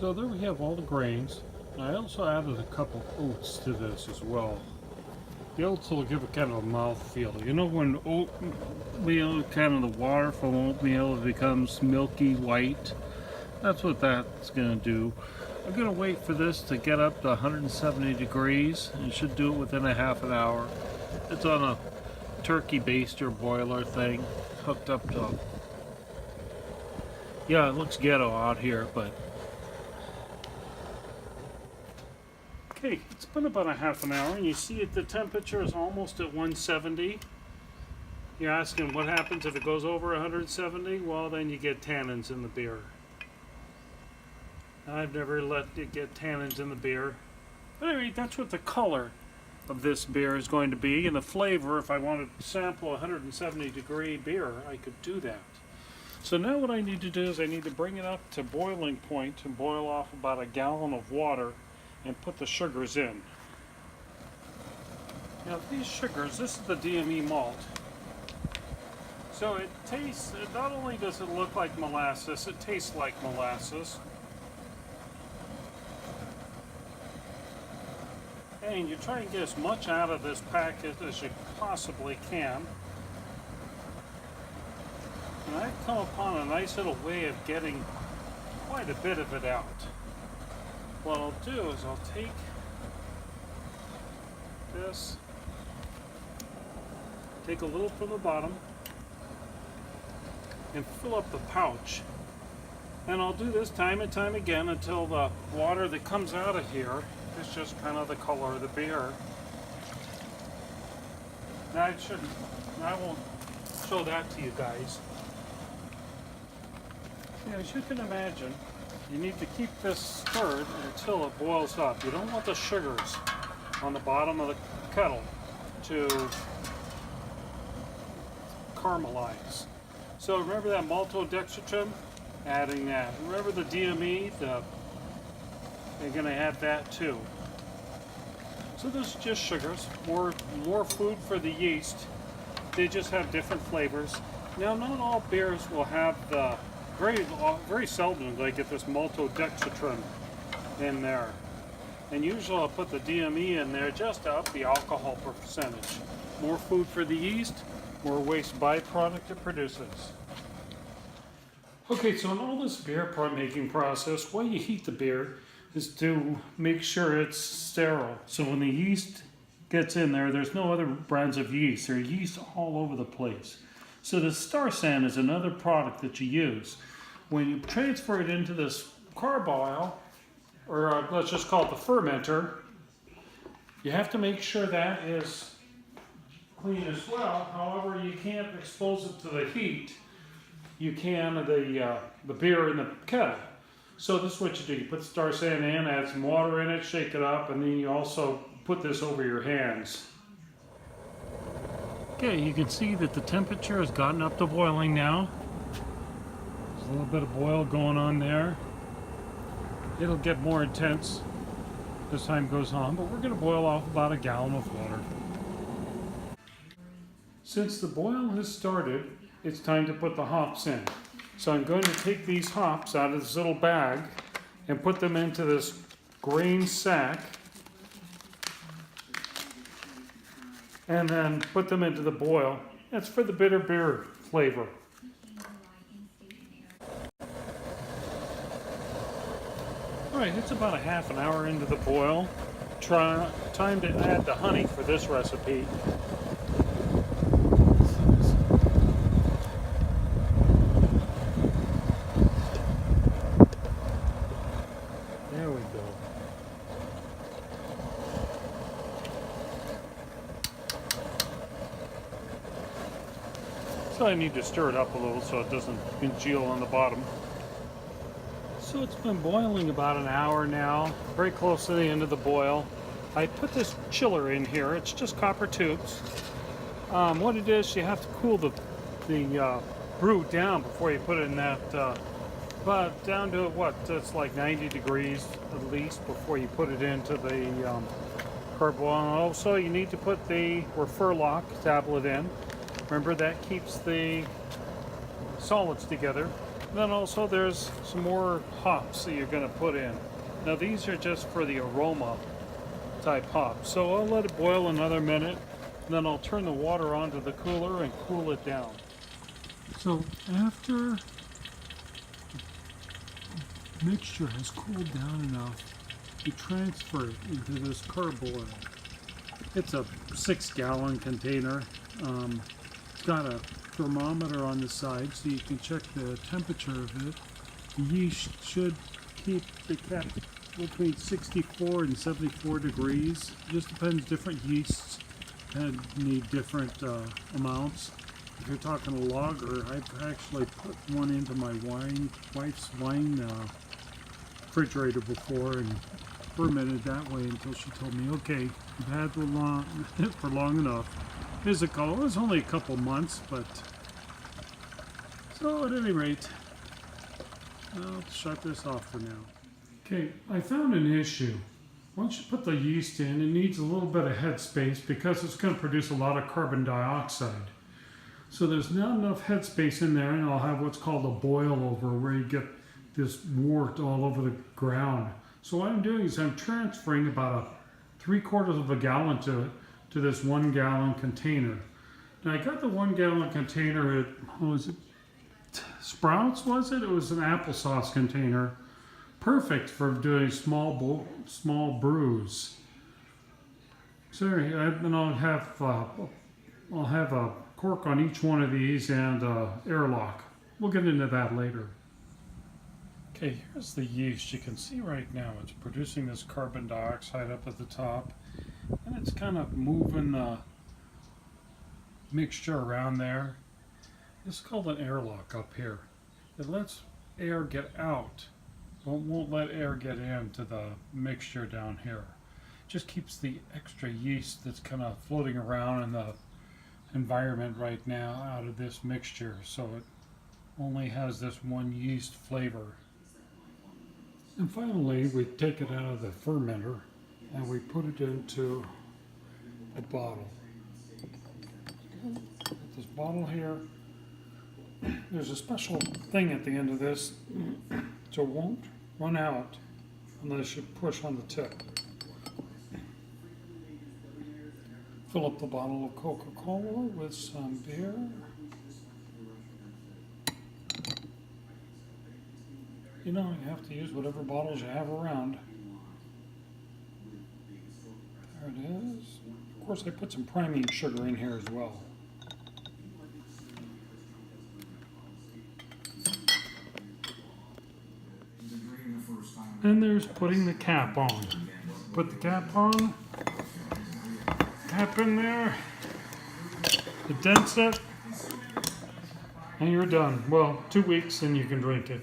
So there we have all the grains. I also added a couple oats to this as well. The oats will give it kind of a mouthfeel. You know when oatmeal, kind of the water from oatmeal becomes milky white? That's what that's going to do. I'm going to wait for this to get up to 170 degrees. It should do it within a half an hour. It's on a turkey baster boiler thing hooked up to... Yeah, it looks ghetto out here, but... Okay, it's been about a half an hour, and you see the temperature is almost at 170. You're asking what happens if it goes over 170? Well, then you get tannins in the beer. I've never let it get tannins in the beer. But anyway, that's what the color of this beer is going to be, and the flavor. If I wanted to sample a 170 degree beer, I could do that. So now what I need to do is I need to bring it up to boiling point and boil off about a gallon of water and put the sugars in. Now these sugars, this is the DME malt. So it tastes, not only does it look like molasses, it tastes like molasses. And you try and get as much out of this packet as you possibly can. And I've come upon a nice little way of getting quite a bit of it out. What I'll do is I'll take this, take a little from the bottom, and fill up the pouch. And I'll do this time and time again until the water that comes out of here is just kind of the color of the beer. Now I won't show that to you guys. As you can imagine, you need to keep this stirred until it boils up. You don't want the sugars on the bottom of the kettle to caramelize. So remember that maltodextrin? Adding that. Remember the DME? They're going to add that too. So this is just sugars. More food for the yeast. They just have different flavors. Now not all beers will have the very seldom do I get this maltodextrin in there. And usually I'll put the DME in there just to up the alcohol percentage. More food for the yeast, more waste byproduct it produces. Okay, so in all this beer making process, why you heat the beer is to make sure it's sterile. So when the yeast gets in there, there's no other brands of yeast. There are yeast all over the place. So the Star San is another product that you use. When you transfer it into this carboil, or let's just call it the fermenter, you have to make sure that is clean as well. However, you can't expose it to the heat. You can the beer in the kettle. So this is what you do. You put Star San in, add some water in it, shake it up, and then you also put this over your hands. Okay, you can see that the temperature has gotten up to boiling now. There's a little bit of boil going on there. It'll get more intense as time goes on, but we're going to boil off about a gallon of water. Since the boil has started, it's time to put the hops in. So I'm going to take these hops out of this little bag and put them into this grain sack, and then put them into the boil. That's for the bitter beer flavor. Alright, it's about a half an hour into the boil. Time to add the honey for this recipe. There we go. So I need to stir it up a little so it doesn't congeal on the bottom. So it's been boiling about an hour now, very close to the end of the boil. I put this chiller in here. It's just copper tubes. What it is, you have to cool the brew down before you put it in that, but down to what, it's like 90 degrees at least before you put it into the carboil. And also you need to put the Furlock tablet in. Remember, that keeps the solids together. Then also there's some more hops that you're going to put in. Now these are just for the aroma type hops. So I'll let it boil another minute, and then I'll turn the water onto the cooler and cool it down. So after the mixture has cooled down enough, you transfer it into this carboil. It's a 6-gallon container. It's got a thermometer on the side so you can check the temperature of it. The yeast should keep it kept between 64 and 74 degrees. Just depends, different yeasts need different amounts. If you're talking a lager, I've actually put one into my wife's wine refrigerator before and fermented that way until she told me, okay, you've had it for long enough. Physical, it was only a couple months, but so at any rate, I'll shut this off for now. Okay, I found an issue. Once you put the yeast in, it needs a little bit of headspace because it's going to produce a lot of carbon dioxide. So there's not enough headspace in there, and I'll have what's called a boil over, where you get this wort all over the ground. So what I'm doing is I'm transferring about 3/4 of a gallon to this 1-gallon container. Now I got the 1-gallon container at, what was it, Sprouts was it? It was an applesauce container. Perfect for doing small brews. So and I'll have a cork on each one of these and airlock. We'll get into that later. Okay, here's the yeast. You can see right now it's producing this carbon dioxide up at the top, and it's kind of moving the mixture around there. It's called an airlock up here. It lets air get out, but won't let air get into the mixture down here. Just keeps the extra yeast that's kind of floating around in the environment right now out of this mixture, so it only has this one yeast flavor. And finally, we take it out of the fermenter and we put it into a bottle. Put this bottle here. There's a special thing at the end of this, so it won't run out unless you push on the tip. Fill up the bottle of Coca-Cola with some beer. You know, you have to use whatever bottles you have around. There it is. Of course, I put some priming sugar in here as well. And there's putting the cap on. Put the cap on. Cap in there. It dents it. And you're done. Well, 2 weeks and you can drink it.